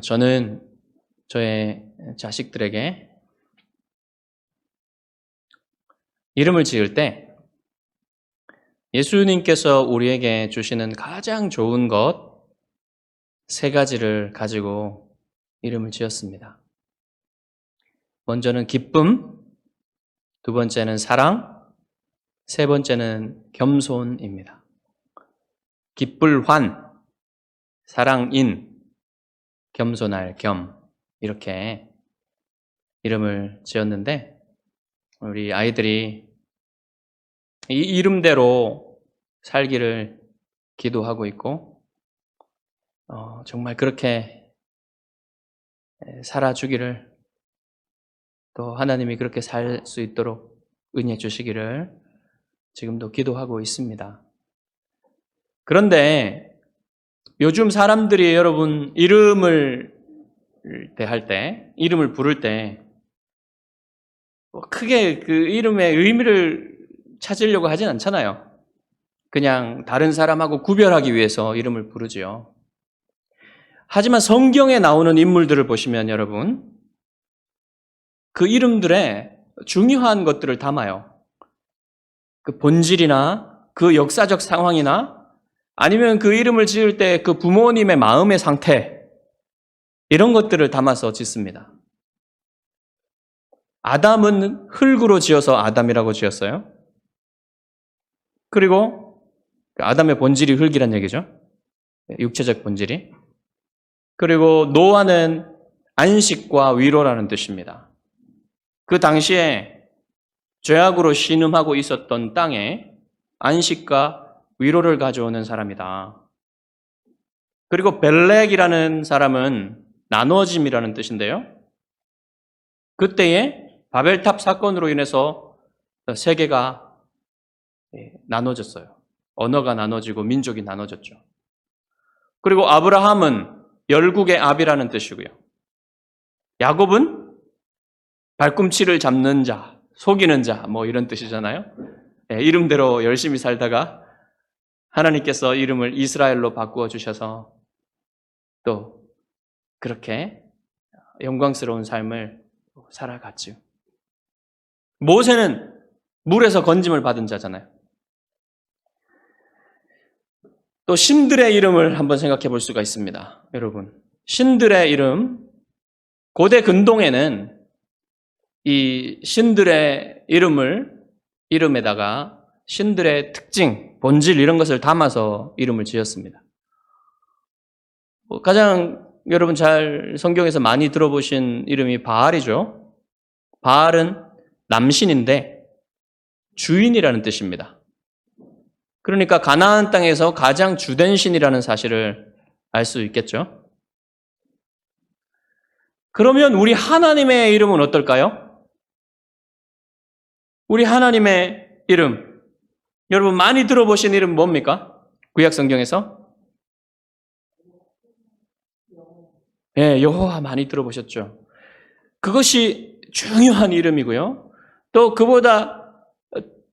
저는 저의 자식들에게 이름을 지을 때 예수님께서 우리에게 주시는 가장 좋은 것 세 가지를 가지고 이름을 지었습니다. 먼저는 기쁨, 두 번째는 사랑, 세 번째는 겸손입니다. 기쁠환, 사랑인, 겸손할 겸, 이렇게 이름을 지었는데 우리 아이들이 이 이름대로 살기를 기도하고 있고 정말 그렇게 살아주기를, 또 하나님이 그렇게 살 수 있도록 은혜 주시기를 지금도 기도하고 있습니다. 그런데 요즘 사람들이 여러분 이름을 대할 때, 이름을 부를 때 크게 그 이름의 의미를 찾으려고 하진 않잖아요. 그냥 다른 사람하고 구별하기 위해서 이름을 부르지요. 하지만 성경에 나오는 인물들을 보시면 여러분, 그 이름들의 중요한 것들을 담아요. 그 본질이나 그 역사적 상황이나 아니면 그 이름을 지을 때 그 부모님의 마음의 상태, 이런 것들을 담아서 짓습니다. 아담은 흙으로 지어서 아담이라고 지었어요. 그리고 아담의 본질이 흙이란 얘기죠. 육체적 본질이. 그리고 노아는 안식과 위로라는 뜻입니다. 그 당시에 죄악으로 신음하고 있었던 땅에 안식과 위로를 가져오는 사람이다. 그리고 벨렉이라는 사람은 나눠짐이라는 뜻인데요. 그때에 바벨탑 사건으로 인해서 세계가 나눠졌어요. 언어가 나눠지고 민족이 나눠졌죠. 그리고 아브라함은 열국의 압이라는 뜻이고요. 야곱은 발꿈치를 잡는 자, 속이는 자, 뭐 이런 뜻이잖아요. 이름대로 열심히 살다가 하나님께서 이름을 이스라엘로 바꾸어 주셔서 또 그렇게 영광스러운 삶을 살아갔죠. 모세는 물에서 건짐을 받은 자잖아요. 또 신들의 이름을 한번 생각해 볼 수가 있습니다. 여러분, 신들의 이름, 고대 근동에는 이 신들의 이름에다가 신들의 특징, 본질 이런 것을 담아서 이름을 지었습니다. 가장 여러분 잘 성경에서 많이 들어보신 이름이 바알이죠. 바알은 남신인데 주인이라는 뜻입니다. 그러니까 가나안 땅에서 가장 주된 신이라는 사실을 알 수 있겠죠. 그러면 우리 하나님의 이름은 어떨까요? 우리 하나님의 이름, 여러분 많이 들어보신 이름 뭡니까? 구약 성경에서? 네, 여호와 많이 들어보셨죠. 그것이 중요한 이름이고요. 또 그보다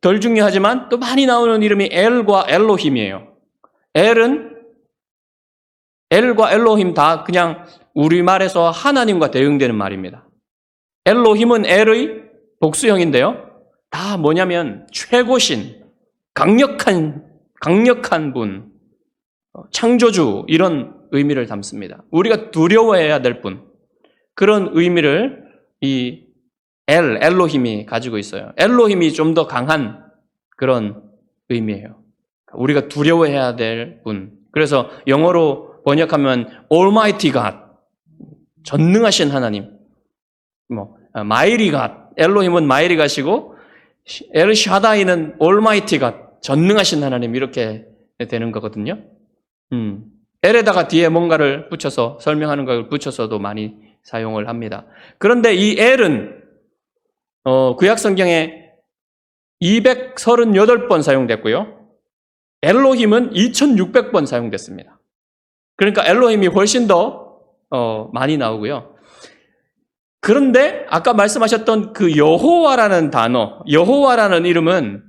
덜 중요하지만 또 많이 나오는 이름이 엘과 엘로힘이에요. 엘과 엘로힘 다 그냥 우리말에서 하나님과 대응되는 말입니다. 엘로힘은 엘의 복수형인데요. 다 뭐냐면 최고신, 강력한 분, 창조주, 이런 의미를 담습니다. 우리가 두려워해야 될 분, 그런 의미를 이 엘로힘이 가지고 있어요. 엘로힘이 좀 더 강한 그런 의미예요. 우리가 두려워해야 될 분. 그래서 영어로 번역하면 Almighty God, 전능하신 하나님. Mighty God, 엘로힘은 Mighty God이고 엘샤다이는 Almighty God, 전능하신 하나님, 이렇게 되는 거거든요. 엘에다가 뒤에 뭔가를 붙여서 설명하는 걸 붙여서도 많이 사용을 합니다. 그런데 이 엘은 구약 성경에 238번 사용됐고요. 엘로힘은 2600번 사용됐습니다. 그러니까 엘로힘이 훨씬 더 많이 나오고요. 그런데 아까 말씀하셨던 그 여호와라는 단어, 여호와라는 이름은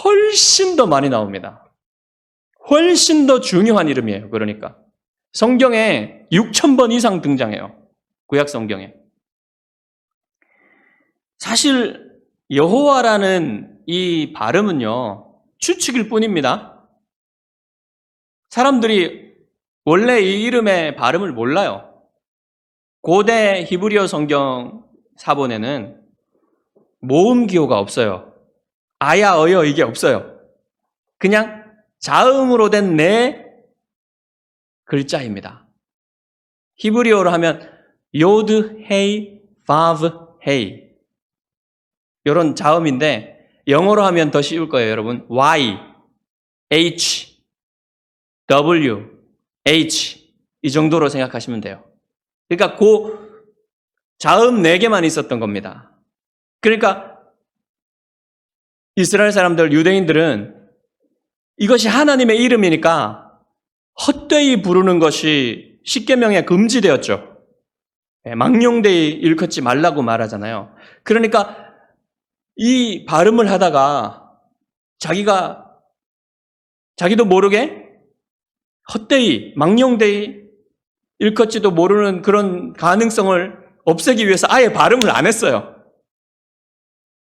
훨씬 더 많이 나옵니다. 훨씬 더 중요한 이름이에요. 그러니까 성경에 6,000번 이상 등장해요. 구약 성경에. 사실 여호와라는 이 발음은요, 추측일 뿐입니다. 사람들이 원래 이 이름의 발음을 몰라요. 고대 히브리어 성경 사본에는 모음 기호가 없어요. 아야, 어여 이게 없어요. 그냥 자음으로 된 네 글자입니다. 히브리어로 하면 요드, 헤이, 바브, 헤이 이런 자음인데 영어로 하면 더 쉬울 거예요, 여러분. Y, H, W, H 이 정도로 생각하시면 돼요. 그러니까 그 자음 4개만 있었던 겁니다. 그러니까 이스라엘 사람들, 유대인들은 이것이 하나님의 이름이니까 헛되이 부르는 것이 십계명에 금지되었죠. 망령되이 일컫지 말라고 말하잖아요. 그러니까 이 발음을 하다가 자기도 모르게 헛되이, 망령되이 일컫지도 모르는 그런 가능성을 없애기 위해서 아예 발음을 안 했어요.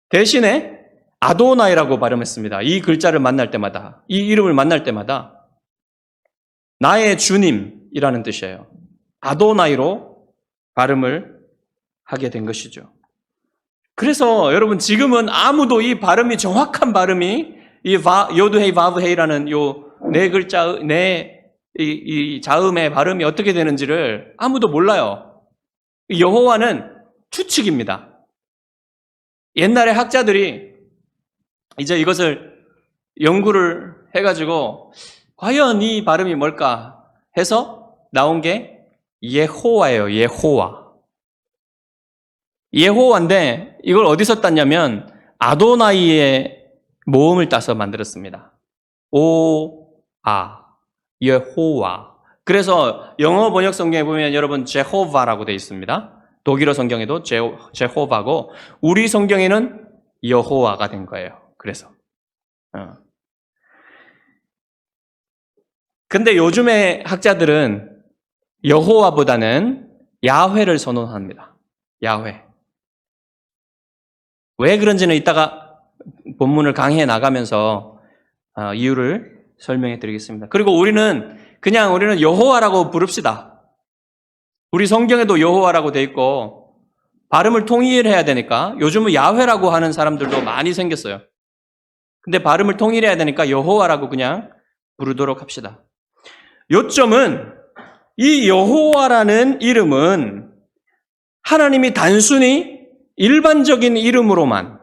대신에 아도나이라고 발음했습니다. 이 글자를 만날 때마다, 이 이름을 만날 때마다 나의 주님이라는 뜻이에요. 아도나이로 발음을 하게 된 것이죠. 그래서 여러분 지금은 아무도 이 발음이 정확한 발음이 이 요드헤이 바브헤이라는 요 네 글자 이 자음의 발음이 어떻게 되는지를 아무도 몰라요. 여호와는 추측입니다. 옛날에 학자들이 이제 이것을 연구를 해가지고 과연 이 발음이 뭘까 해서 나온 게 예호와예요. 예호와. 예호와인데 이걸 어디서 땄냐면 아도나이의 모음을 따서 만들었습니다. 예호와. 그래서 영어 번역 성경에 보면 여러분 제호바라고 되어 있습니다. 독일어 성경에도 제호바고 우리 성경에는 여호와가 된 거예요. 그래서 근데 요즘의 학자들은 여호와보다는 야훼를 선호합니다. 야훼. 왜 그런지는 이따가 본문을 강의해 나가면서 이유를 설명해 드리겠습니다. 그리고 우리는 여호와라고 부릅시다. 우리 성경에도 여호와라고 돼 있고 발음을 통일해야 되니까 요즘은 야훼라고 하는 사람들도 많이 생겼어요. 근데 발음을 통일해야 되니까 여호와라고 그냥 부르도록 합시다. 요점은 이 여호와라는 이름은 하나님이 단순히 일반적인 이름으로만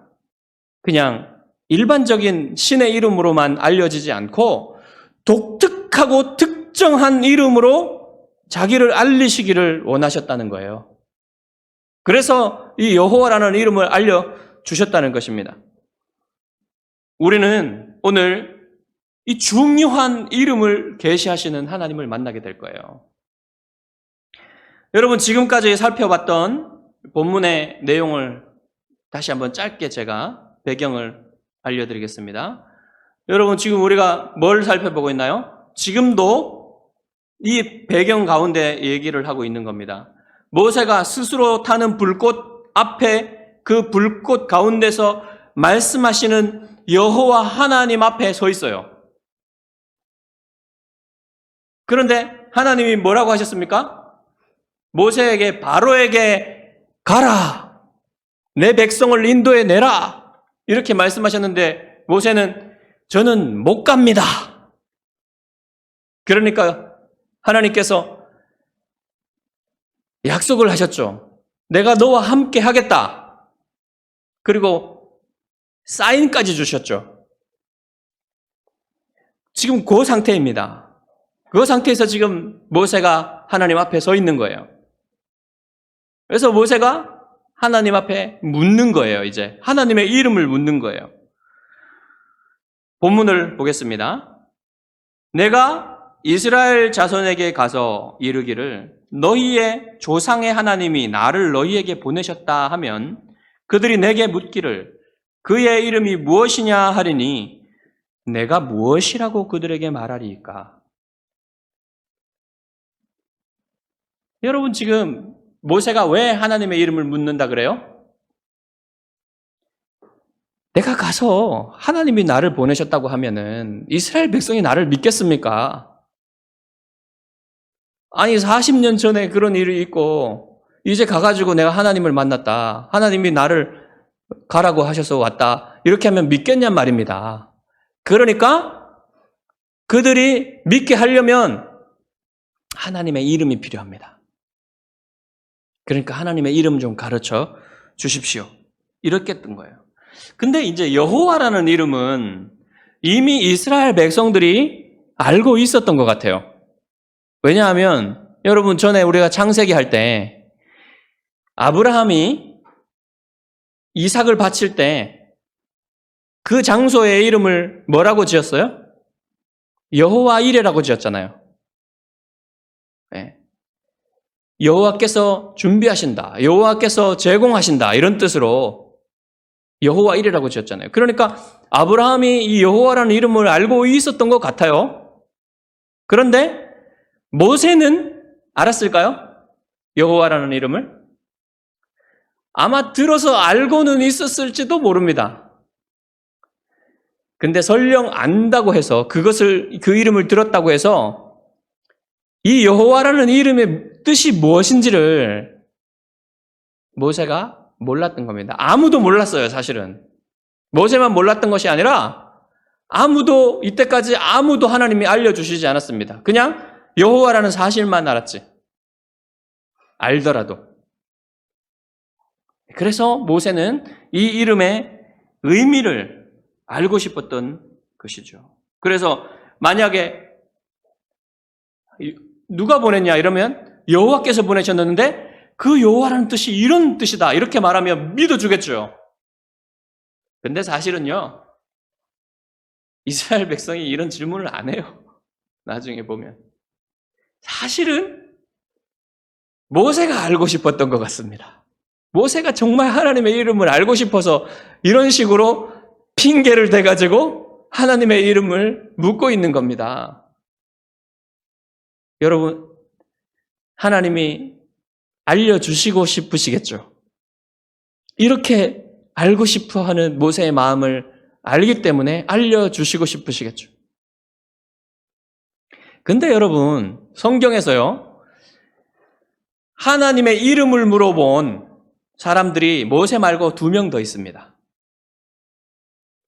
그냥 일반적인 신의 이름으로만 알려지지 않고 독특하고 특정한 이름으로 자기를 알리시기를 원하셨다는 거예요. 그래서 이 여호와라는 이름을 알려주셨다는 것입니다. 우리는 오늘 이 중요한 이름을 계시하시는 하나님을 만나게 될 거예요. 여러분 지금까지 살펴봤던 본문의 내용을 다시 한번 짧게 제가 배경을 알려드리겠습니다. 여러분 지금 우리가 뭘 살펴보고 있나요? 지금도 이 배경 가운데 얘기를 하고 있는 겁니다. 모세가 스스로 타는 불꽃 앞에 그 불꽃 가운데서 말씀하시는 여호와 하나님 앞에 서 있어요. 그런데 하나님이 뭐라고 하셨습니까? 모세에게 바로에게 가라. 내 백성을 인도해 내라. 이렇게 말씀하셨는데 모세는 저는 못 갑니다. 그러니까 하나님께서 약속을 하셨죠. 내가 너와 함께 하겠다. 그리고 사인까지 주셨죠. 지금 그 상태입니다. 그 상태에서 지금 모세가 하나님 앞에 서 있는 거예요. 그래서 모세가 하나님 앞에 묻는 거예요, 이제. 하나님의 이름을 묻는 거예요. 본문을 보겠습니다. 내가 이스라엘 자손에게 가서 이르기를 너희의 조상의 하나님이 나를 너희에게 보내셨다 하면 그들이 내게 묻기를 그의 이름이 무엇이냐 하리니 내가 무엇이라고 그들에게 말하리이까? 여러분 지금 모세가 왜 하나님의 이름을 묻는다 그래요? 내가 가서 하나님이 나를 보내셨다고 하면은 이스라엘 백성이 나를 믿겠습니까? 아니 40년 전에 그런 일이 있고 이제 가가지고 내가 하나님을 만났다. 하나님이 나를 가라고 하셔서 왔다. 이렇게 하면 믿겠냔 말입니다. 그러니까 그들이 믿게 하려면 하나님의 이름이 필요합니다. 그러니까 하나님의 이름 좀 가르쳐 주십시오. 이렇게 했던 거예요. 근데 이제 여호와라는 이름은 이미 이스라엘 백성들이 알고 있었던 것 같아요. 왜냐하면 여러분 전에 우리가 창세기 할 때 아브라함이 이삭을 바칠 때 그 장소의 이름을 뭐라고 지었어요? 여호와 이레라고 지었잖아요. 네. 여호와께서 준비하신다. 여호와께서 제공하신다. 이런 뜻으로 여호와 이레라고 지었잖아요. 그러니까 아브라함이 이 여호와라는 이름을 알고 있었던 것 같아요. 그런데 모세는 알았을까요? 여호와라는 이름을? 아마 들어서 알고는 있었을지도 모릅니다. 근데 설령 안다고 해서 그 이름을 들었다고 해서 이 여호와라는 이름의 뜻이 무엇인지를 모세가 몰랐던 겁니다. 아무도 몰랐어요, 사실은. 모세만 몰랐던 것이 아니라 이때까지 아무도 하나님이 알려주시지 않았습니다. 그냥 여호와라는 사실만 알았지. 알더라도. 그래서 모세는 이 이름의 의미를 알고 싶었던 것이죠. 그래서 만약에 누가 보냈냐 이러면 여호와께서 보내셨는데 그 여호와라는 뜻이 이런 뜻이다 이렇게 말하면 믿어주겠죠. 근데 사실은요, 이스라엘 백성이 이런 질문을 안 해요. 나중에 보면. 사실은 모세가 알고 싶었던 것 같습니다. 모세가 정말 하나님의 이름을 알고 싶어서 이런 식으로 핑계를 대가지고 하나님의 이름을 묻고 있는 겁니다. 여러분, 하나님이 알려주시고 싶으시겠죠? 이렇게 알고 싶어 하는 모세의 마음을 알기 때문에 알려주시고 싶으시겠죠? 근데 여러분, 성경에서요, 하나님의 이름을 물어본 사람들이 모세 말고 2명 더 있습니다.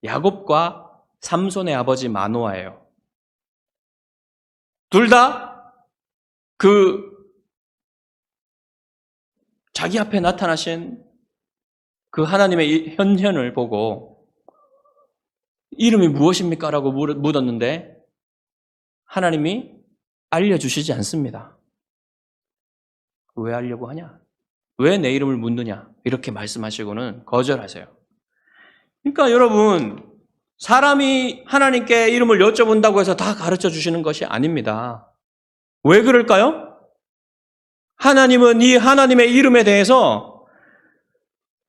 야곱과 삼손의 아버지 마노아예요. 둘 다 자기 앞에 나타나신 그 하나님의 현현을 보고 이름이 무엇입니까? 라고 묻었는데 하나님이 알려주시지 않습니다. 왜 알려고 하냐? 왜 내 이름을 묻느냐? 이렇게 말씀하시고는 거절하세요. 그러니까 여러분, 사람이 하나님께 이름을 여쭤본다고 해서 다 가르쳐 주시는 것이 아닙니다. 왜 그럴까요? 하나님은 이 하나님의 이름에 대해서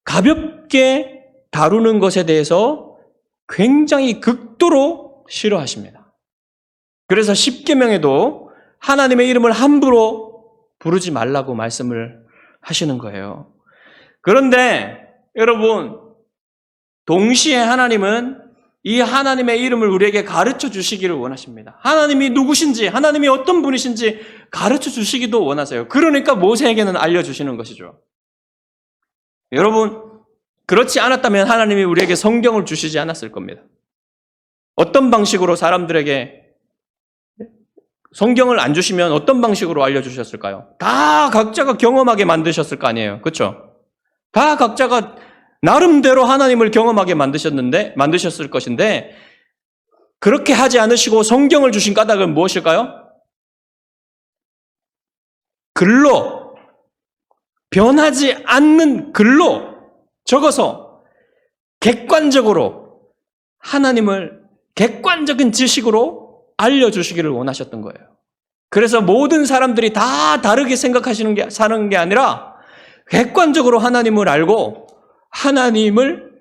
가볍게 다루는 것에 대해서 굉장히 극도로 싫어하십니다. 그래서 십계명에도 하나님의 이름을 함부로 부르지 말라고 말씀을 하시는 거예요. 그런데 여러분, 동시에 하나님은 이 하나님의 이름을 우리에게 가르쳐 주시기를 원하십니다. 하나님이 누구신지, 하나님이 어떤 분이신지 가르쳐 주시기도 원하세요. 그러니까 모세에게는 알려주시는 것이죠. 여러분, 그렇지 않았다면 하나님이 우리에게 성경을 주시지 않았을 겁니다. 어떤 방식으로 사람들에게 성경을 안 주시면 어떤 방식으로 알려주셨을까요? 다 각자가 경험하게 만드셨을 거 아니에요. 그렇죠? 다 각자가 나름대로 하나님을 경험하게 만드셨을 것인데 그렇게 하지 않으시고 성경을 주신 까닭은 무엇일까요? 글로, 변하지 않는 글로 적어서 객관적으로 하나님을 객관적인 지식으로 알려주시기를 원하셨던 거예요. 그래서 모든 사람들이 다 다르게 사는 게 아니라 객관적으로 하나님을 알고 하나님을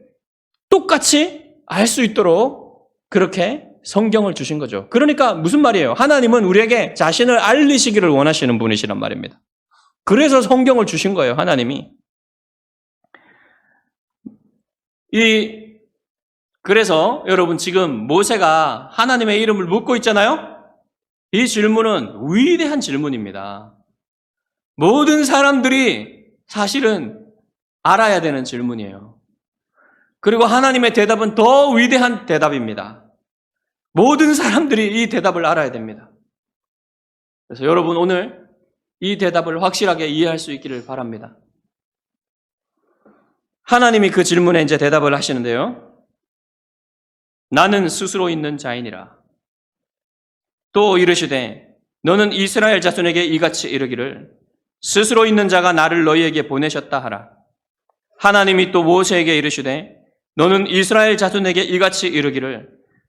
똑같이 알 수 있도록 그렇게 성경을 주신 거죠. 그러니까 무슨 말이에요? 하나님은 우리에게 자신을 알리시기를 원하시는 분이시란 말입니다. 그래서 성경을 주신 거예요, 하나님이. 그래서 여러분 지금 모세가 하나님의 이름을 묻고 있잖아요? 이 질문은 위대한 질문입니다. 모든 사람들이 사실은 알아야 되는 질문이에요. 그리고 하나님의 대답은 더 위대한 대답입니다. 모든 사람들이 이 대답을 알아야 됩니다. 그래서 여러분 오늘 이 대답을 확실하게 이해할 수 있기를 바랍니다. 하나님이 그 질문에 이제 대답을 하시는데요. 나는 스스로 있는 자이니라. 또 이르시되 너는 이스라엘 자손에게 이같이 이르기를 스스로 있는 자가 나를 너희에게 보내셨다 하라. 하나님이 또 모세에게 이르시되 너는 이스라엘 자손에게 이같이 이르기를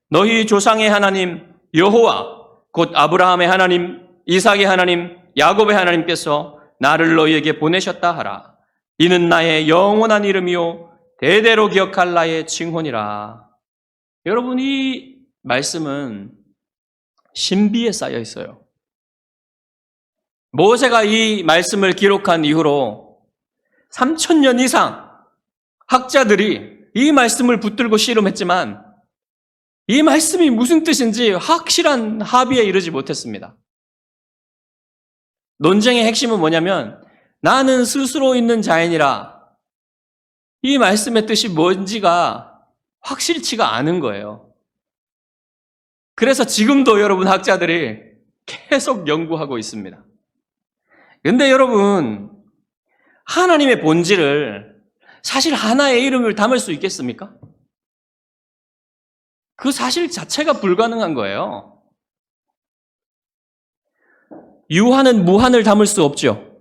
너희 조상의 하나님 여호와 곧 아브라함의 하나님 이삭의 하나님 야곱의 하나님께서 나를 너희에게 보내셨다 하라. 이는 나의 영원한 이름이요 대대로 기억할 나의 칭혼이라. 여러분 이 말씀은 신비에 쌓여 있어요. 모세가 이 말씀을 기록한 이후로 3,000년 이상 학자들이 이 말씀을 붙들고 씨름했지만 이 말씀이 무슨 뜻인지 확실한 합의에 이르지 못했습니다. 논쟁의 핵심은 뭐냐면 나는 스스로 있는 자이니라. 이 말씀의 뜻이 뭔지가 확실치가 않은 거예요. 그래서 지금도 여러분 학자들이 계속 연구하고 있습니다. 근데 여러분, 하나님의 본질을 사실 하나의 이름을 담을 수 있겠습니까? 그 사실 자체가 불가능한 거예요. 유한은 무한을 담을 수 없죠.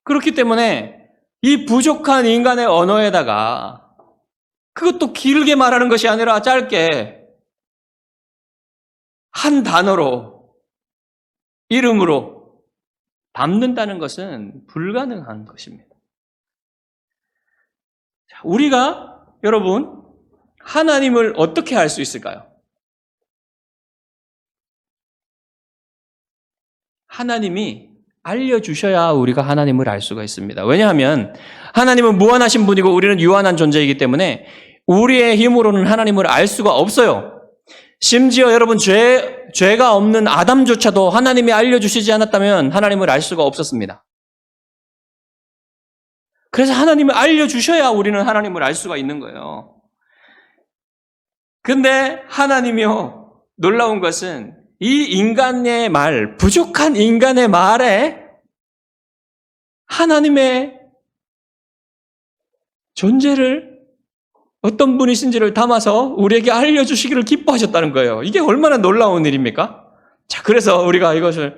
그렇기 때문에 이 부족한 인간의 언어에다가 그것도 길게 말하는 것이 아니라 짧게 한 단어로, 이름으로 담는다는 것은 불가능한 것입니다. 우리가 여러분 하나님을 어떻게 알 수 있을까요? 하나님이 알려주셔야 우리가 하나님을 알 수가 있습니다. 왜냐하면 하나님은 무한하신 분이고 우리는 유한한 존재이기 때문에 우리의 힘으로는 하나님을 알 수가 없어요. 심지어 여러분 죄가 없는 아담조차도 하나님이 알려주시지 않았다면 하나님을 알 수가 없었습니다. 그래서 하나님을 알려주셔야 우리는 하나님을 알 수가 있는 거예요. 근데 하나님이요, 놀라운 것은 이 인간의 말, 부족한 인간의 말에 하나님의 존재를 어떤 분이신지를 담아서 우리에게 알려주시기를 기뻐하셨다는 거예요. 이게 얼마나 놀라운 일입니까? 자, 그래서 우리가 이것을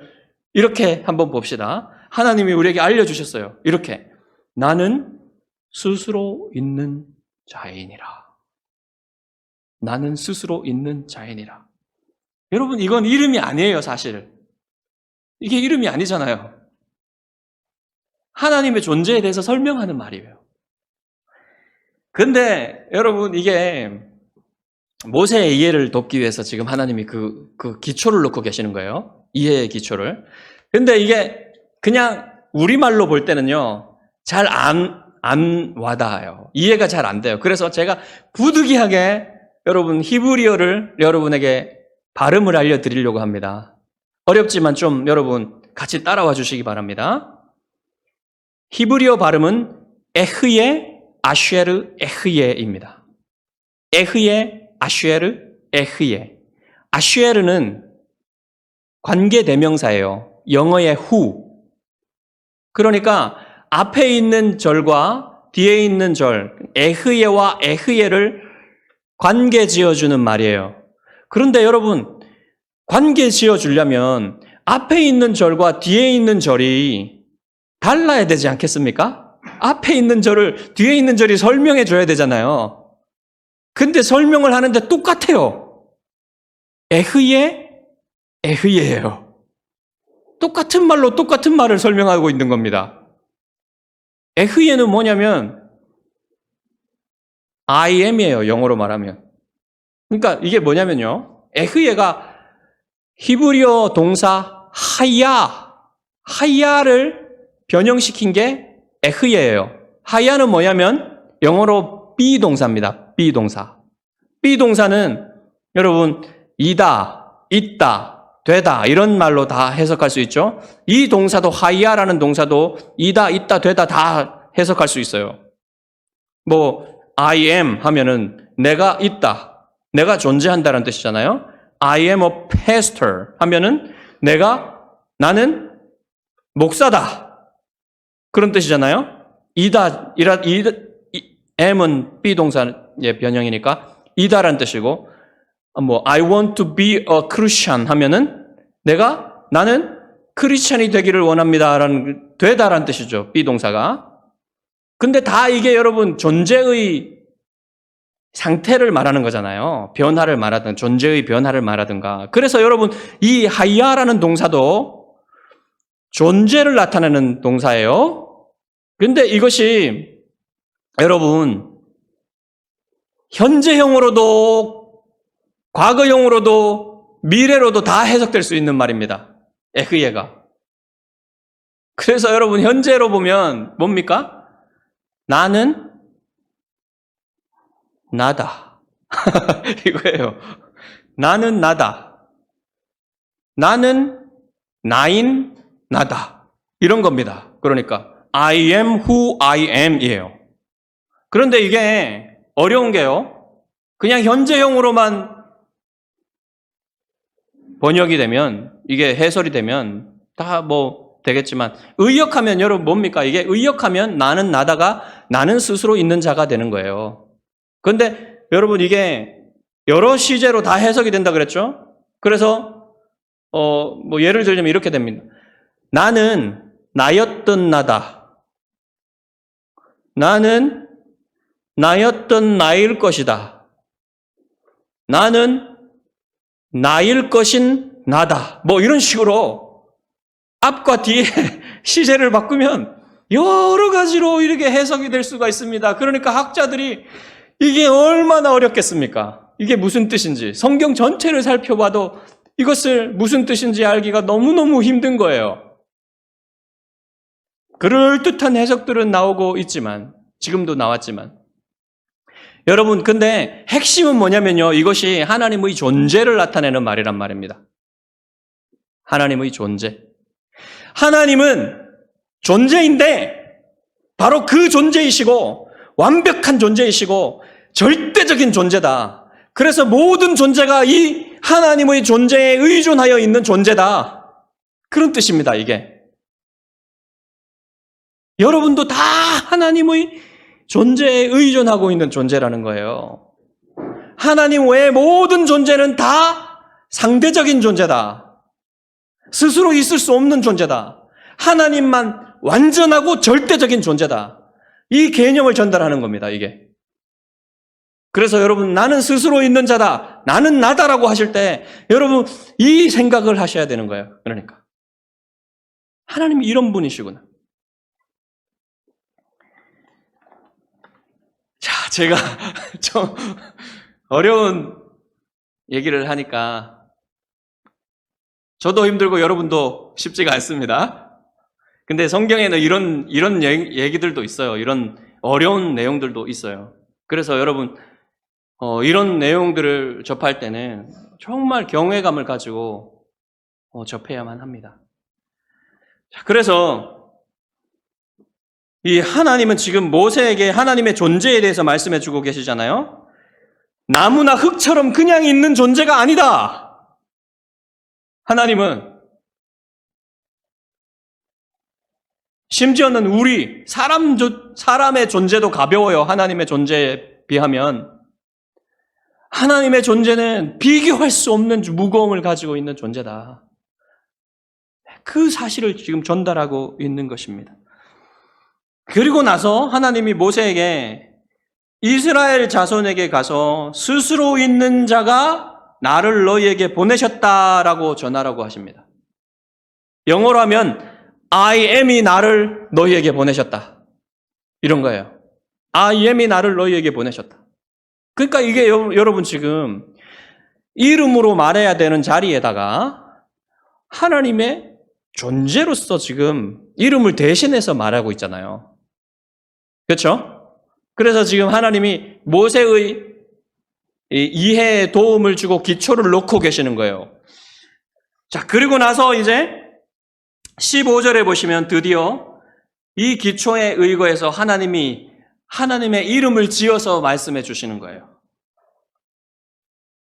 이렇게 한번 봅시다. 하나님이 우리에게 알려주셨어요. 이렇게. 나는 스스로 있는 자이니라. 나는 스스로 있는 자이니라. 여러분, 이건 이름이 아니에요, 사실. 이게 이름이 아니잖아요. 하나님의 존재에 대해서 설명하는 말이에요. 근데 여러분, 이게 모세의 이해를 돕기 위해서 지금 하나님이 그 기초를 놓고 계시는 거예요. 이해의 기초를. 근데 이게 그냥 우리말로 볼 때는요, 잘 안 와닿아요. 이해가 잘 안 돼요. 그래서 제가 부득이하게 여러분 히브리어를 여러분에게 발음을 알려드리려고 합니다. 어렵지만 좀 여러분 같이 따라와 주시기 바랍니다. 히브리어 발음은 에흐예 아쉐르 에흐예입니다. 에흐예 아쉐르 에흐예. 아쉐르는 관계대명사예요. 영어의 who. 그러니까 앞에 있는 절과 뒤에 있는 절, 에흐예와 에흐예를 관계 지어주는 말이에요. 그런데 여러분, 관계 지어주려면 앞에 있는 절과 뒤에 있는 절이 달라야 되지 않겠습니까? 앞에 있는 절을 뒤에 있는 절이 설명해 줘야 되잖아요. 근데 설명을 하는데 똑같아요. 에흐예, 에흐예예요. 똑같은 말로 똑같은 말을 설명하고 있는 겁니다. 에흐예는 뭐냐면 I am이에요. 영어로 말하면. 그러니까 이게 뭐냐면요. 에흐예가 히브리어 동사 하야, 하야를 변형시킨 게 에흐예예요. 하야는 뭐냐면 영어로 비동사입니다. 비동사. 비동사는 여러분 이다, 있다, 되다 이런 말로 다 해석할 수 있죠. 이 동사도 하야라는 동사도 이다, 있다, 되다 다 해석할 수 있어요. 뭐 I am 하면은 내가 있다, 내가 존재한다는 뜻이잖아요. I am a pastor 하면은 나는 목사다 그런 뜻이잖아요. am은 비동사의 변형이니까 이다라는 뜻이고, 뭐 I want to be a Christian 하면은 나는 크리스찬이 되기를 원합니다라는 되다라는 뜻이죠. 비동사가. 근데 다 이게 여러분 존재의 상태를 말하는 거잖아요. 변화를 말하든 존재의 변화를 말하든가. 그래서 여러분 이 하야라는 동사도 존재를 나타내는 동사예요. 근데 이것이 여러분 현재형으로도 과거형으로도 미래로도 다 해석될 수 있는 말입니다. 에흐예가. 그래서 여러분 현재로 보면 뭡니까? 나는 나다. 이거예요. 나는 나다. 나는 나인 나다. 이런 겁니다. 그러니까 I am who I am 이에요. 그런데 이게 어려운 게요. 그냥 현재형으로만 번역이 되면, 이게 해설이 되면 다 뭐 되겠지만, 의역하면 여러분 뭡니까? 이게 의역하면 나는 나다가 나는 스스로 있는 자가 되는 거예요. 그런데 여러분 이게 여러 시제로 다 해석이 된다 그랬죠? 그래서 뭐 예를 들자면 이렇게 됩니다. 나는 나였던 나다. 나는 나였던 나일 것이다. 나는 나일 것인 나다. 뭐 이런 식으로 앞과 뒤에 시제를 바꾸면 여러 가지로 이렇게 해석이 될 수가 있습니다. 그러니까 학자들이 이게 얼마나 어렵겠습니까? 이게 무슨 뜻인지 성경 전체를 살펴봐도 이것을 무슨 뜻인지 알기가 너무너무 힘든 거예요. 그럴듯한 해석들은 나오고 있지만, 지금도 나왔지만, 여러분 근데 핵심은 뭐냐면요, 이것이 하나님의 존재를 나타내는 말이란 말입니다. 하나님의 존재. 하나님은 존재인데 바로 그 존재이시고 완벽한 존재이시고 절대적인 존재다. 그래서 모든 존재가 이 하나님의 존재에 의존하여 있는 존재다. 그런 뜻입니다, 이게. 여러분도 다 하나님의 존재에 의존하고 있는 존재라는 거예요. 하나님 외의 모든 존재는 다 상대적인 존재다. 스스로 있을 수 없는 존재다. 하나님만 완전하고 절대적인 존재다. 이 개념을 전달하는 겁니다, 이게. 그래서 여러분, 나는 스스로 있는 자다, 나는 나다라고 하실 때 여러분 이 생각을 하셔야 되는 거예요. 그러니까 하나님이 이런 분이시구나. 자, 제가 좀 어려운 얘기를 하니까 저도 힘들고 여러분도 쉽지가 않습니다. 근데 성경에는 이런 얘기들도 있어요. 이런 어려운 내용들도 있어요. 그래서 여러분 이런 내용들을 접할 때는 정말 경외감을 가지고 접해야만 합니다. 자, 그래서 이 하나님은 지금 모세에게 하나님의 존재에 대해서 말씀해 주고 계시잖아요. 나무나 흙처럼 그냥 있는 존재가 아니다. 하나님은 심지어는 우리 사람의 존재도 가벼워요. 하나님의 존재에 비하면. 하나님의 존재는 비교할 수 없는 무거움을 가지고 있는 존재다. 그 사실을 지금 전달하고 있는 것입니다. 그리고 나서 하나님이 모세에게 이스라엘 자손에게 가서 스스로 있는 자가 나를 너희에게 보내셨다라고 전하라고 하십니다. 영어로 하면 I am이 나를 너희에게 보내셨다. 이런 거예요. I am이 나를 너희에게 보내셨다. 그러니까 이게 여러분 지금 이름으로 말해야 되는 자리에다가 하나님의 존재로서 지금 이름을 대신해서 말하고 있잖아요. 그렇죠? 그래서 지금 하나님이 모세의 이해에 도움을 주고 기초를 놓고 계시는 거예요. 자, 그리고 나서 이제 15절에 보시면 드디어 이 기초에 의거해서 하나님이 하나님의 이름을 지어서 말씀해 주시는 거예요.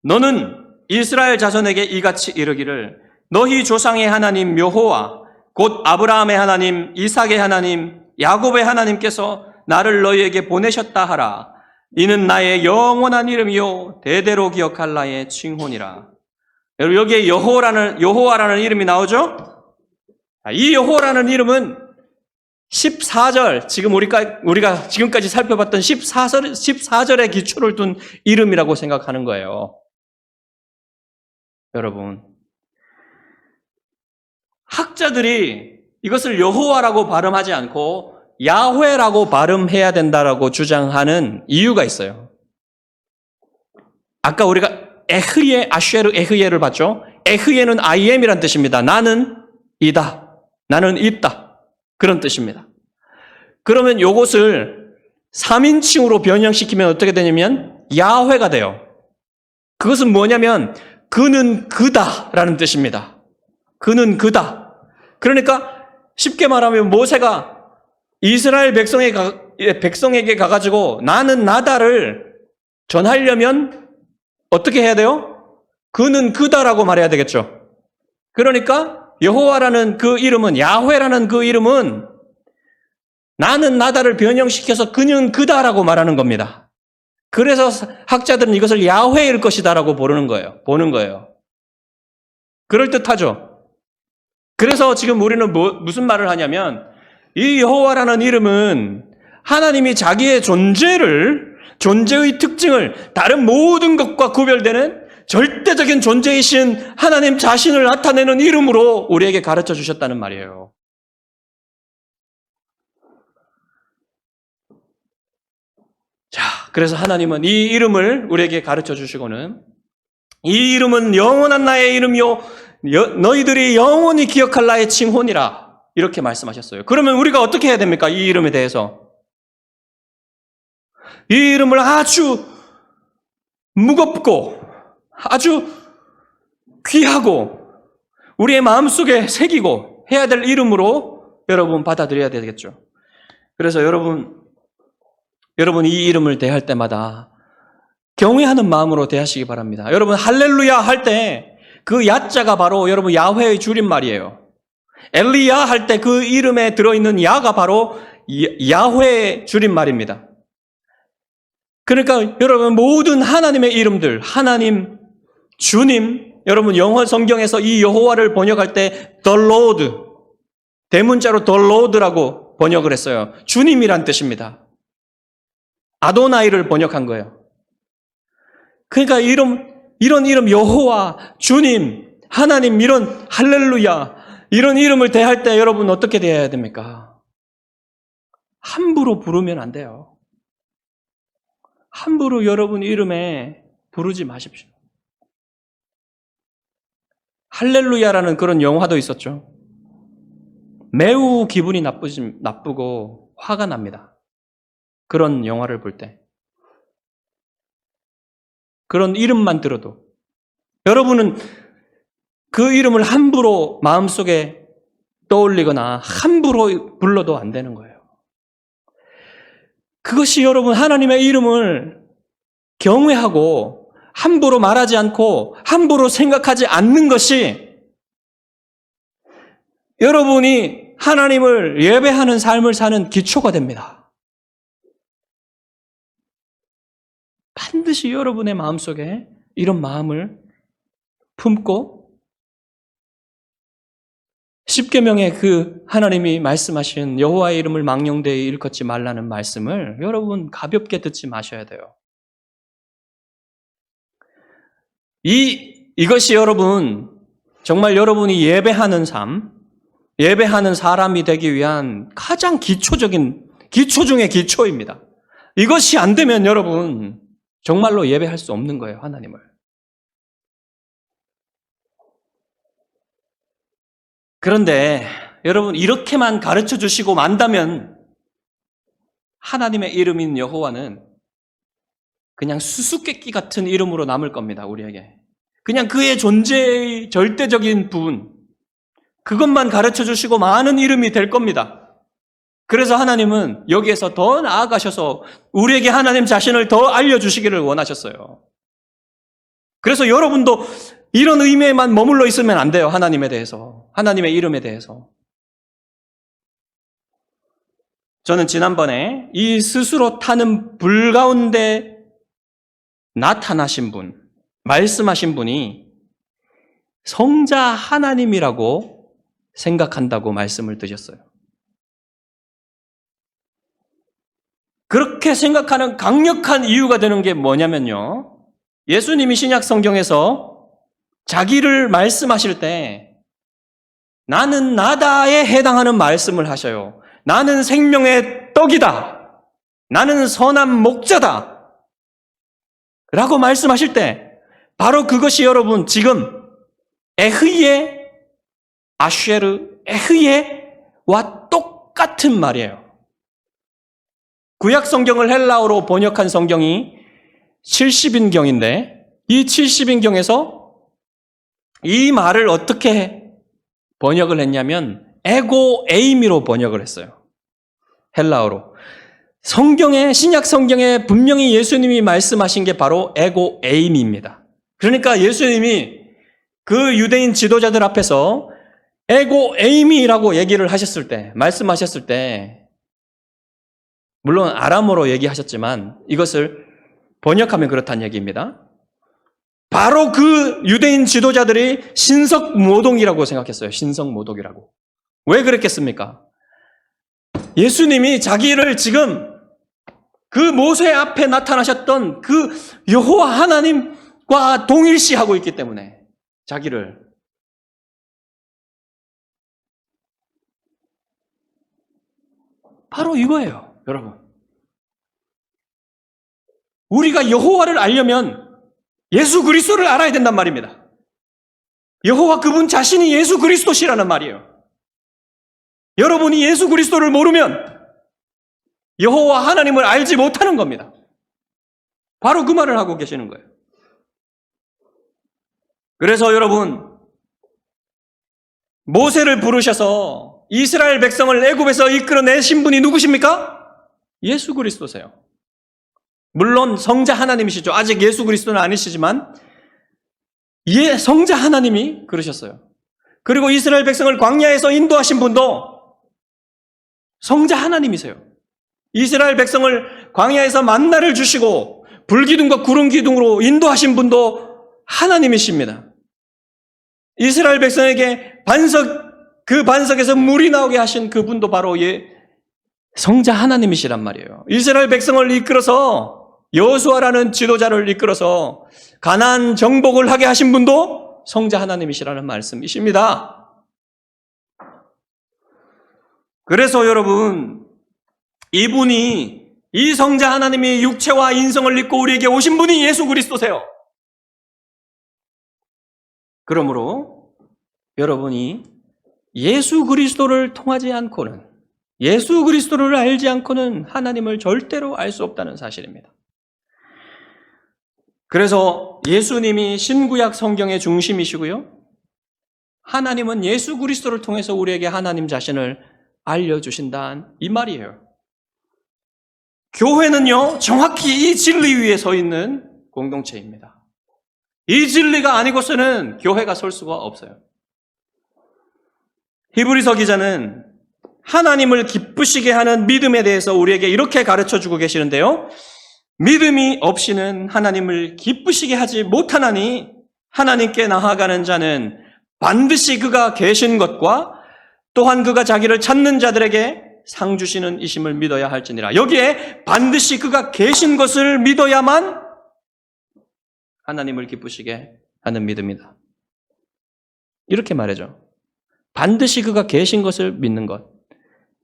너는 이스라엘 자손에게 이같이 이르기를 너희 조상의 하나님 여호와 곧 아브라함의 하나님, 이삭의 하나님, 야곱의 하나님께서 나를 너희에게 보내셨다 하라. 이는 나의 영원한 이름이요 대대로 기억할 나의 칭혼이라. 여러분 여기에 여호와라는 이름이 나오죠? 이 여호와라는 이름은 14절, 지금 우리가 지금까지 살펴봤던 14절의 기초를 둔 이름이라고 생각하는 거예요. 여러분, 학자들이 이것을 여호와라고 발음하지 않고 야훼라고 발음해야 된다라고 주장하는 이유가 있어요. 아까 우리가 에흐예, 아쉐르 에흐예를 봤죠? 에흐예는 I am이란 뜻입니다. 나는 이다. 나는 있다. 그런 뜻입니다. 그러면 요것을 3인칭으로 변형시키면 어떻게 되냐면 야훼가 돼요. 그것은 뭐냐면 그는 그다라는 뜻입니다. 그는 그다. 그러니까 쉽게 말하면 모세가 이스라엘 백성에게 가가지고 나는 나다를 전하려면 어떻게 해야 돼요? 그는 그다라고 말해야 되겠죠. 그러니까 여호와라는 그 이름은, 야훼라는 그 이름은 나는 나다를 변형시켜서 그는 그다라고 말하는 겁니다. 그래서 학자들은 이것을 야훼일 것이다라고 보는 거예요. 그럴듯하죠. 그래서 지금 우리는 무슨 말을 하냐면 이 여호와라는 이름은 하나님이 자기의 존재의 특징을 다른 모든 것과 구별되는 절대적인 존재이신 하나님 자신을 나타내는 이름으로 우리에게 가르쳐 주셨다는 말이에요. 자, 그래서 하나님은 이 이름을 우리에게 가르쳐 주시고는 이 이름은 영원한 나의 이름이요 너희들이 영원히 기억할 나의 칭혼이라 이렇게 말씀하셨어요. 그러면 우리가 어떻게 해야 됩니까? 이 이름에 대해서 이 이름을 아주 무겁고 아주 귀하고 우리의 마음속에 새기고 해야 될 이름으로 여러분 받아들여야 되겠죠. 그래서 여러분 이 이름을 대할 때마다 경외하는 마음으로 대하시기 바랍니다. 여러분 할렐루야 할 때 그 야자가 바로 여러분 야훼의 줄임말이에요. 엘리야 할 때 그 이름에 들어있는 야가 바로 야훼의 줄임말입니다. 그러니까 여러분 모든 하나님의 이름들, 하나님, 주님, 여러분 영어 성경에서 이 여호와를 번역할 때 The Lord, 대문자로 The Lord라고 번역을 했어요. 주님이란 뜻입니다. 아도나이를 번역한 거예요. 그러니까 이런 이름 여호와, 주님, 하나님 이런 할렐루야 이런 이름을 대할 때 여러분 어떻게 대해야 됩니까? 함부로 부르면 안 돼요. 함부로 여러분 이름에 부르지 마십시오. 할렐루야라는 그런 영화도 있었죠. 매우 기분이 나쁘고 화가 납니다. 그런 영화를 볼 때. 그런 이름만 들어도. 여러분은 그 이름을 함부로 마음속에 떠올리거나 함부로 불러도 안 되는 거예요. 그것이 여러분 하나님의 이름을 경외하고 함부로 말하지 않고 함부로 생각하지 않는 것이 여러분이 하나님을 예배하는 삶을 사는 기초가 됩니다. 반드시 여러분의 마음속에 이런 마음을 품고 십계명의 그 하나님이 말씀하신 여호와의 이름을 망령되이 일컫지 말라는 말씀을 여러분 가볍게 듣지 마셔야 돼요. 이것이 여러분 정말 여러분이 예배하는 삶, 예배하는 사람이 되기 위한 가장 기초 중의 기초입니다. 이것이 안 되면 여러분 정말로 예배할 수 없는 거예요, 하나님을. 그런데 여러분, 이렇게만 가르쳐 주시고 만다면 하나님의 이름인 여호와는 그냥 수수께끼 같은 이름으로 남을 겁니다, 우리에게. 그냥 그의 존재의 절대적인 부분, 그것만 가르쳐 주시고 많은 이름이 될 겁니다. 그래서 하나님은 여기에서 더 나아가셔서 우리에게 하나님 자신을 더 알려주시기를 원하셨어요. 그래서 여러분도 이런 의미에만 머물러 있으면 안 돼요, 하나님에 대해서. 하나님의 이름에 대해서. 저는 지난번에 이 스스로 타는 불 가운데 나타나신 분, 말씀하신 분이 성자 하나님이라고 생각한다고 말씀을 드렸어요. 그렇게 생각하는 강력한 이유가 되는 게 뭐냐면요. 예수님이 신약 성경에서 자기를 말씀하실 때 나는 나다에 해당하는 말씀을 하셔요. 나는 생명의 떡이다. 나는 선한 목자다. 라고 말씀하실 때 바로 그것이 여러분 에흐예, 아쉐르, 에흐예와 똑같은 말이에요. 구약 성경을 헬라어로 번역한 성경이 70인경인데 이 70인경에서 이 말을 어떻게 번역을 했냐면 에고 에이미로 번역을 했어요. 헬라어로. 신약 성경에 분명히 예수님이 말씀하신 게 바로 에고 에이미입니다. 그러니까 예수님이 그 유대인 지도자들 앞에서 에고 에이미라고 얘기를 하셨을 때, 말씀하셨을 때, 물론 아람어로 얘기하셨지만 이것을 번역하면 그렇다는 얘기입니다. 바로 그 유대인 지도자들이 신석모독이라고 생각했어요. 신석모독이라고. 왜 그랬겠습니까? 예수님이 자기를 지금 그 모세 앞에 나타나셨던 그 여호와 하나님과 동일시하고 있기 때문에 자기를 바로 이거예요, 여러분. 우리가 여호와를 알려면 예수 그리스도를 알아야 된단 말입니다. 여호와 그분 자신이 예수 그리스도시라는 말이에요. 여러분이 예수 그리스도를 모르면 여호와 하나님을 알지 못하는 겁니다. 바로 그 말을 하고 계시는 거예요. 그래서 여러분, 모세를 부르셔서 이스라엘 백성을 애굽에서 이끌어내신 분이 누구십니까? 예수 그리스도세요. 물론 성자 하나님이시죠. 아직 예수 그리스도는 아니시지만 성자 하나님이 그러셨어요. 그리고 이스라엘 백성을 광야에서 인도하신 분도 성자 하나님이세요. 이스라엘 백성을 광야에서 만나를 주시고 불기둥과 구름기둥으로 인도하신 분도 하나님이십니다. 이스라엘 백성에게 그 반석에서 물이 나오게 하신 그분도 바로 성자 하나님이시란 말이에요. 이스라엘 백성을 이끌어서 여호수아라는 지도자를 이끌어서 가나안 정복을 하게 하신 분도 성자 하나님이시라는 말씀이십니다. 그래서 여러분, 이 성자 하나님이 육체와 인성을 입고 우리에게 오신 분이 예수 그리스도세요. 그러므로 여러분이 예수 그리스도를 통하지 않고는, 예수 그리스도를 알지 않고는 하나님을 절대로 알 수 없다는 사실입니다. 그래서 예수님이 신구약 성경의 중심이시고요. 하나님은 예수 그리스도를 통해서 우리에게 하나님 자신을 알려주신다는 이 말이에요. 교회는요, 정확히 이 진리 위에 서 있는 공동체입니다. 이 진리가 아니고서는 교회가 설 수가 없어요. 히브리서 기자는 하나님을 기쁘시게 하는 믿음에 대해서 우리에게 이렇게 가르쳐주고 계시는데요. 믿음이 없이는 하나님을 기쁘시게 하지 못하나니 하나님께 나아가는 자는 반드시 그가 계신 것과 또한 그가 자기를 찾는 자들에게 상 주시는 이심을 믿어야 할지니라. 여기에 반드시 그가 계신 것을 믿어야만 하나님을 기쁘시게 하는 믿음이다. 이렇게 말해줘. 반드시 그가 계신 것을 믿는 것.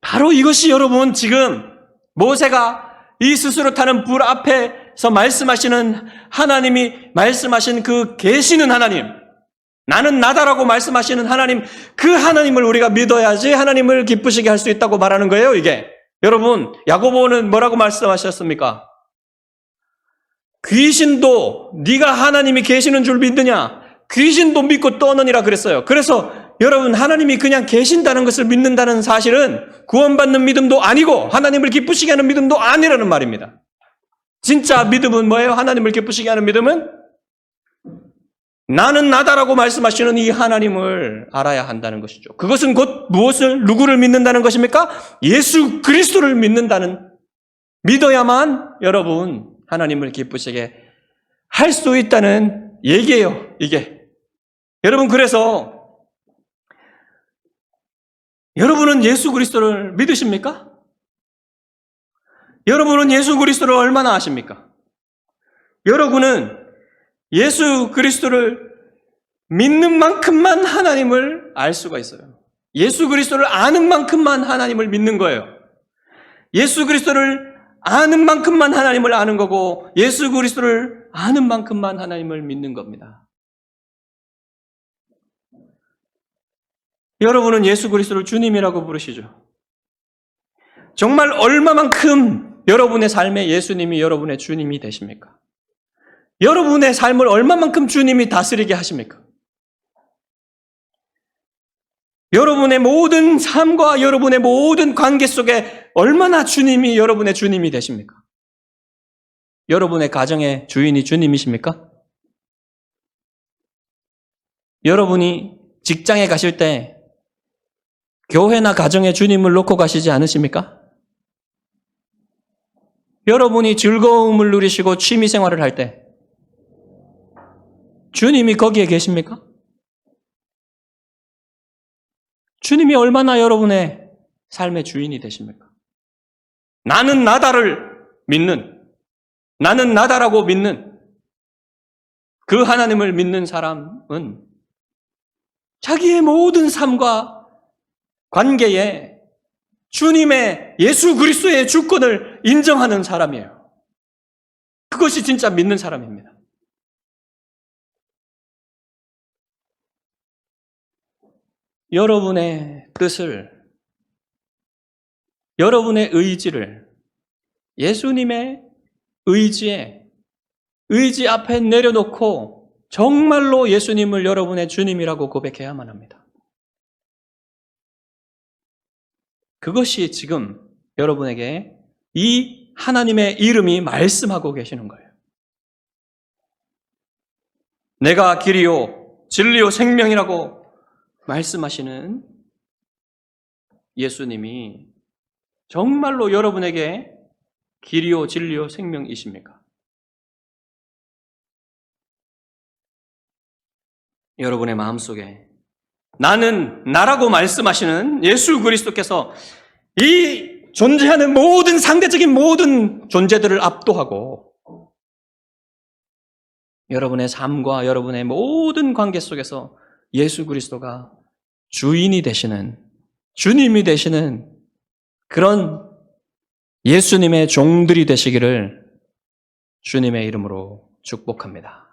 바로 이것이 여러분 지금 모세가 이 스스로 타는 불 앞에서 말씀하시는 하나님이 말씀하신 그 계시는 하나님, 나는 나다라고 말씀하시는 하나님, 그 하나님을 우리가 믿어야지 하나님을 기쁘시게 할 수 있다고 말하는 거예요, 이게. 여러분, 야고보는 뭐라고 말씀하셨습니까? 귀신도 네가 하나님이 계시는 줄 믿느냐? 귀신도 믿고 떠느니라 그랬어요. 그래서 여러분, 하나님이 그냥 계신다는 것을 믿는다는 사실은 구원받는 믿음도 아니고 하나님을 기쁘시게 하는 믿음도 아니라는 말입니다. 진짜 믿음은 뭐예요? 하나님을 기쁘시게 하는 믿음은 나는 나다라고 말씀하시는 이 하나님을 알아야 한다는 것이죠. 그것은 곧 누구를 믿는다는 것입니까? 예수 그리스도를 믿어야만 여러분 하나님을 기쁘시게 할 수 있다는 얘기예요, 이게. 여러분, 그래서 여러분은 예수 그리스도를 믿으십니까? 여러분은 예수 그리스도를 얼마나 아십니까? 여러분은 예수 그리스도를 믿는 만큼만 하나님을 알 수가 있어요. 예수 그리스도를 아는 만큼만 하나님을 믿는 거예요. 예수 그리스도를 아는 만큼만 하나님을 아는 거고 예수 그리스도를 아는 만큼만 하나님을 믿는 겁니다. 여러분은 예수 그리스도를 주님이라고 부르시죠. 정말 얼마만큼 여러분의 삶에 예수님이 여러분의 주님이 되십니까? 여러분의 삶을 얼마만큼 주님이 다스리게 하십니까? 여러분의 모든 삶과 여러분의 모든 관계 속에 얼마나 주님이 여러분의 주님이 되십니까? 여러분의 가정의 주인이 주님이십니까? 여러분이 직장에 가실 때 교회나 가정의 주님을 놓고 가시지 않으십니까? 여러분이 즐거움을 누리시고 취미 생활을 할 때 주님이 거기에 계십니까? 주님이 얼마나 여러분의 삶의 주인이 되십니까? 나는 나다를 믿는, 나는 나다라고 믿는 그 하나님을 믿는 사람은 자기의 모든 삶과 관계에 주님의 예수 그리스도의 주권을 인정하는 사람이에요. 그것이 진짜 믿는 사람입니다. 여러분의 뜻을, 여러분의 의지를 예수님의 의지 앞에 내려놓고 정말로 예수님을 여러분의 주님이라고 고백해야만 합니다. 그것이 지금 여러분에게 이 하나님의 이름이 말씀하고 계시는 거예요. 내가 길이요 진리요 생명이라고 말씀하시는 예수님이 정말로 여러분에게 길이요 진리요 생명이십니까? 여러분의 마음속에 나는 나라고 말씀하시는 예수 그리스도께서 이 존재하는 모든 상대적인 모든 존재들을 압도하고 여러분의 삶과 여러분의 모든 관계 속에서 예수 그리스도가 주인이 되시는, 주님이 되시는 그런 예수님의 종들이 되시기를 주님의 이름으로 축복합니다.